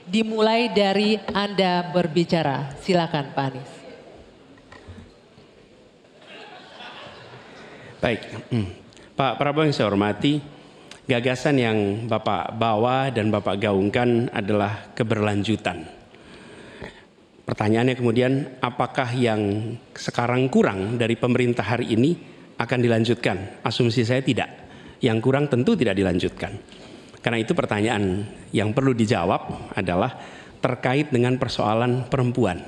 dimulai dari Anda berbicara. Silakan Pak Anies. Baik, Pak Prabowo yang saya hormati, gagasan yang Bapak bawa dan Bapak gaungkan adalah keberlanjutan. Pertanyaannya kemudian, apakah yang sekarang kurang dari pemerintah hari ini akan dilanjutkan? Asumsi saya tidak. Yang kurang tentu tidak dilanjutkan. Karena itu pertanyaan yang perlu dijawab adalah terkait dengan persoalan perempuan.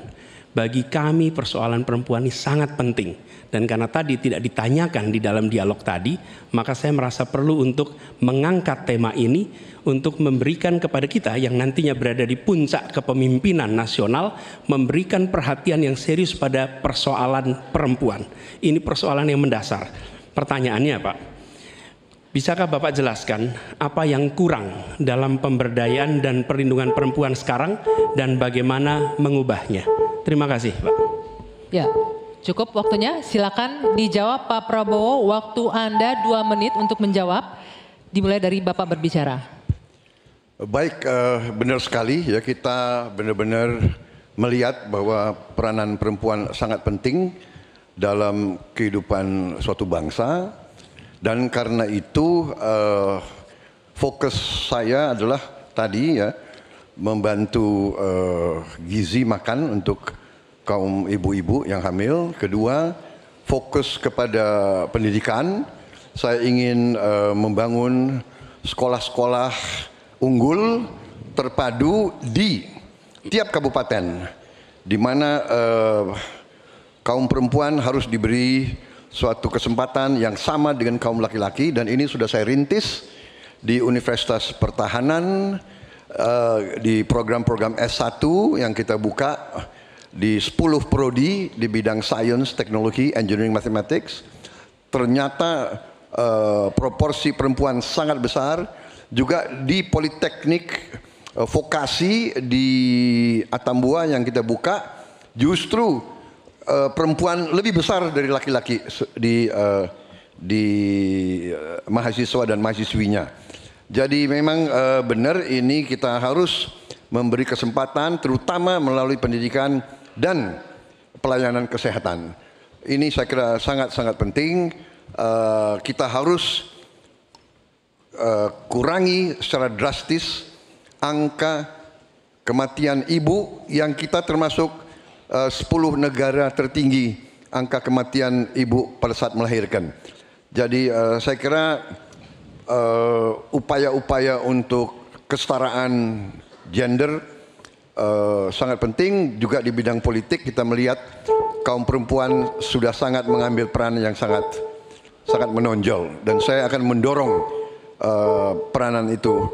Bagi kami persoalan perempuan ini sangat penting. Dan karena tadi tidak ditanyakan di dalam dialog tadi, maka saya merasa perlu untuk mengangkat tema ini untuk memberikan kepada kita yang nantinya berada di puncak kepemimpinan nasional, memberikan perhatian yang serius pada persoalan perempuan. Ini persoalan yang mendasar. Pertanyaannya Pak, bisakah Bapak jelaskan apa yang kurang dalam pemberdayaan dan perlindungan perempuan sekarang dan bagaimana mengubahnya? Terima kasih Pak. Ya. Cukup waktunya, silakan dijawab Pak Prabowo, waktu Anda 2 menit untuk menjawab, dimulai dari Bapak berbicara. Baik, benar sekali ya, kita benar-benar melihat bahwa peranan perempuan sangat penting dalam kehidupan suatu bangsa, dan karena itu fokus saya adalah tadi ya, membantu gizi makan untuk kaum ibu-ibu yang hamil. Kedua, fokus kepada pendidikan. Saya ingin membangun sekolah-sekolah unggul terpadu di tiap kabupaten, di mana kaum perempuan harus diberi suatu kesempatan yang sama dengan kaum laki-laki, dan ini sudah saya rintis di Universitas Pertahanan, di program-program S1 yang kita buka di 10 prodi di bidang Science, Teknologi, Engineering, Mathematics. Ternyata proporsi perempuan sangat besar. Juga di Politeknik Vokasi di Atambua yang kita buka, justru perempuan lebih besar dari laki-laki di mahasiswa dan mahasiswinya. Jadi memang benar, ini kita harus memberi kesempatan terutama melalui pendidikan dan pelayanan kesehatan. Ini saya kira sangat-sangat penting. Kita harus kurangi secara drastis angka kematian ibu yang kita termasuk 10 negara tertinggi angka kematian ibu pada saat melahirkan. Jadi saya kira upaya-upaya untuk kesetaraan gender sangat penting. Juga di bidang politik kita melihat kaum perempuan sudah sangat mengambil peran yang sangat menonjol, dan saya akan mendorong peranan itu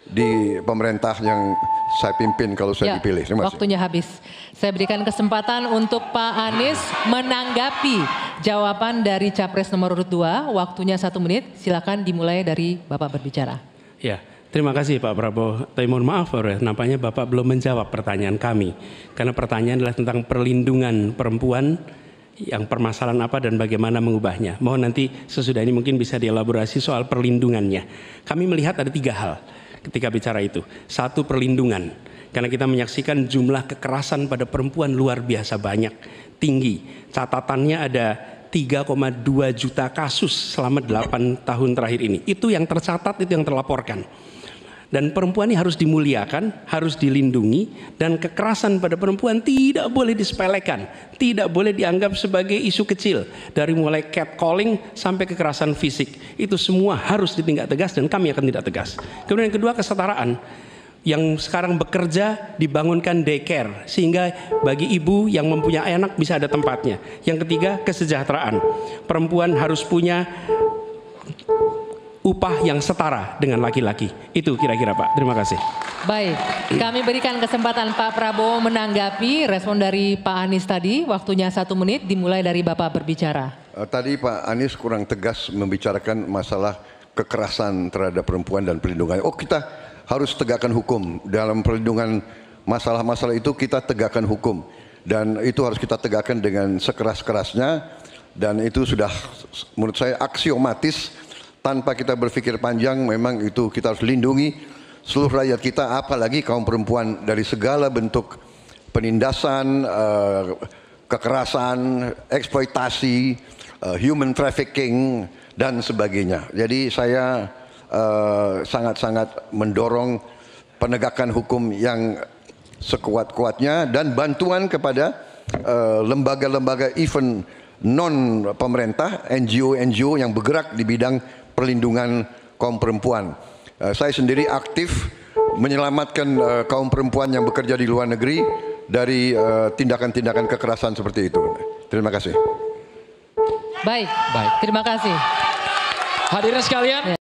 di pemerintah yang saya pimpin kalau saya dipilih. Terima kasih. Waktunya habis. Saya berikan kesempatan untuk Pak Anies menanggapi jawaban dari Capres nomor urut 2. Waktunya 1 menit. Silakan dimulai dari Bapak berbicara. Ya. Terima kasih Pak Prabowo. Tapi mohon maaf, nampaknya Bapak belum menjawab pertanyaan kami. Karena pertanyaan adalah tentang perlindungan perempuan, yang permasalahan apa dan bagaimana mengubahnya. Mohon nanti sesudah ini mungkin bisa dielaborasi soal perlindungannya. Kami melihat ada 3 hal ketika bicara itu. 1, perlindungan. Karena kita menyaksikan jumlah kekerasan pada perempuan luar biasa banyak, tinggi. Catatannya ada 3,2 juta kasus selama 8 tahun terakhir ini. Itu yang tercatat, itu yang terlaporkan. Dan perempuan ini harus dimuliakan, harus dilindungi, dan kekerasan pada perempuan tidak boleh disepelekan, tidak boleh dianggap sebagai isu kecil. Dari mulai catcalling sampai kekerasan fisik, itu semua harus ditindak tegas dan kami akan tindak tegas. Kemudian yang kedua, kesetaraan. Yang sekarang bekerja dibangunkan daycare sehingga bagi ibu yang mempunyai anak bisa ada tempatnya. Yang ketiga, kesejahteraan. Perempuan harus punya upah yang setara dengan laki-laki. Itu kira-kira Pak. Terima kasih. Baik, kami berikan kesempatan Pak Prabowo menanggapi respon dari Pak Anies tadi. Waktunya 1 menit, dimulai dari Bapak berbicara. Tadi Pak Anies kurang tegas membicarakan masalah kekerasan terhadap perempuan dan perlindungan. Oh, kita harus tegakkan hukum. Dalam perlindungan masalah-masalah itu kita tegakkan hukum. Dan itu harus kita tegakkan dengan sekeras-kerasnya. Dan itu sudah menurut saya aksiomatis. Tanpa kita berpikir panjang, memang itu kita harus lindungi seluruh rakyat kita, apalagi kaum perempuan dari segala bentuk penindasan, kekerasan, eksploitasi, human trafficking dan sebagainya. Jadi saya sangat-sangat mendorong penegakan hukum yang sekuat-kuatnya dan bantuan kepada lembaga-lembaga event non pemerintah, NGO yang bergerak di bidang perlindungan kaum perempuan. Saya sendiri aktif menyelamatkan kaum perempuan yang bekerja di luar negeri dari tindakan-tindakan kekerasan seperti itu. Terima kasih. Baik, terima kasih. Hadirin sekalian.